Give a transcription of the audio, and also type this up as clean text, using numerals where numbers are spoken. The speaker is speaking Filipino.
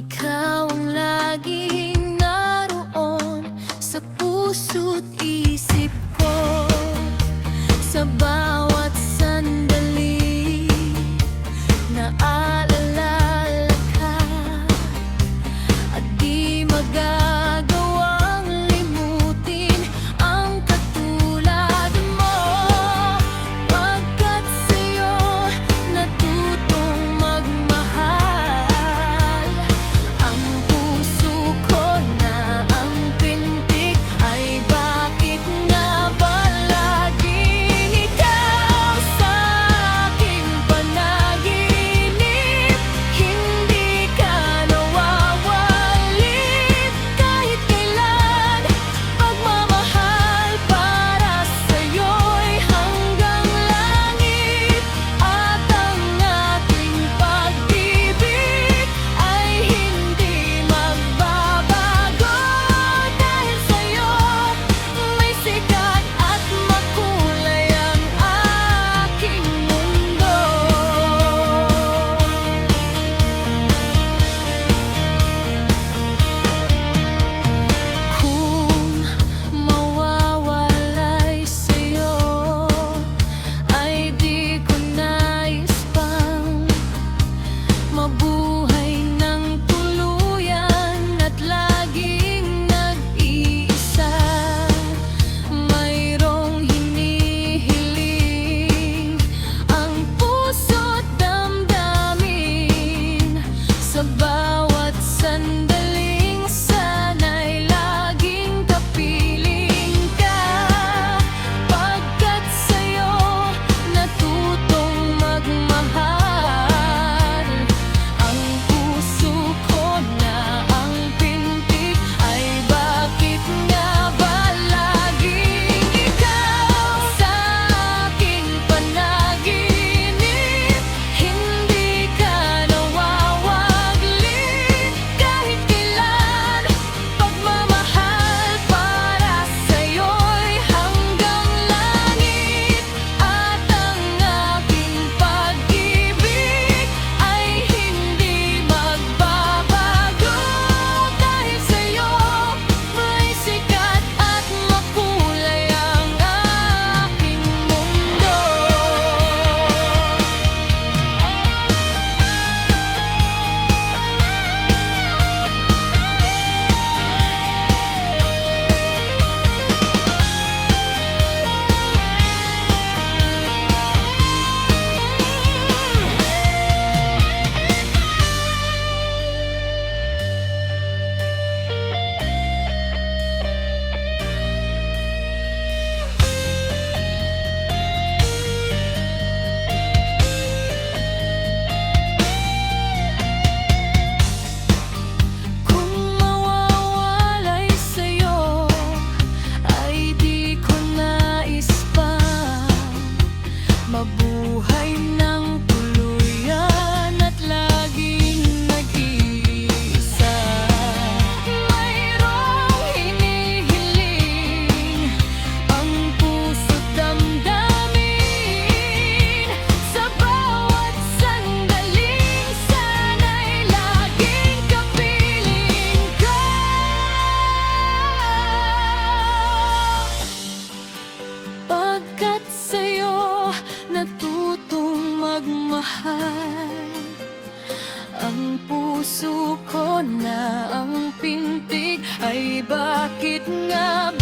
Ikaw ang laging naroon sa puso't isip ko. Sa bawat sandali naalala ka, at di magagawang limutin ang katulad mo. Pagkat sa'yo natutong magmahal, ang puso ko na ang pintig ay bakit nga ba laging ikaw sa aking panaginip? Hindi ka nawawalit kahit kailan. Pagmamahal para sa'yo'y hanggang langit, at ang ating pag-ibig ay hindi magbabago. Dahil sa'yo may sikat at makulay ang aking mundo. Kung mawawalay sa'yo ay di ko nais pang mabuhay ng tuluyan at laging nag-iisa. Mayroong hinihiling ang puso't damdamin. Sa bawat sandaling sana'y laging kapiling ka. Pagkat sa'yo natutong magmahal, ang puso ko na ang pintig ay bakit nga ba laging ikaw sa aking panaginip? Hindi ka nawawaglit kahit kailan. Pagmamahal para sa'yo'y hanggang langit, at ang aking pag-ibig ay hindi magbabago. Dahil sa'yo may sikat at makulay ang aking mundo. Kung mawawalay sa'yo ay di ko nais pang mabuhay ng tuluyan at laging nag-iisa. Mayroong hinihiling ang puso't damdamin. Sa bawat sandaling sana'y laging kapiling ka. Pagkat sa'yo natutong magmahal, ang puso ko na ang pintig ay bakit nga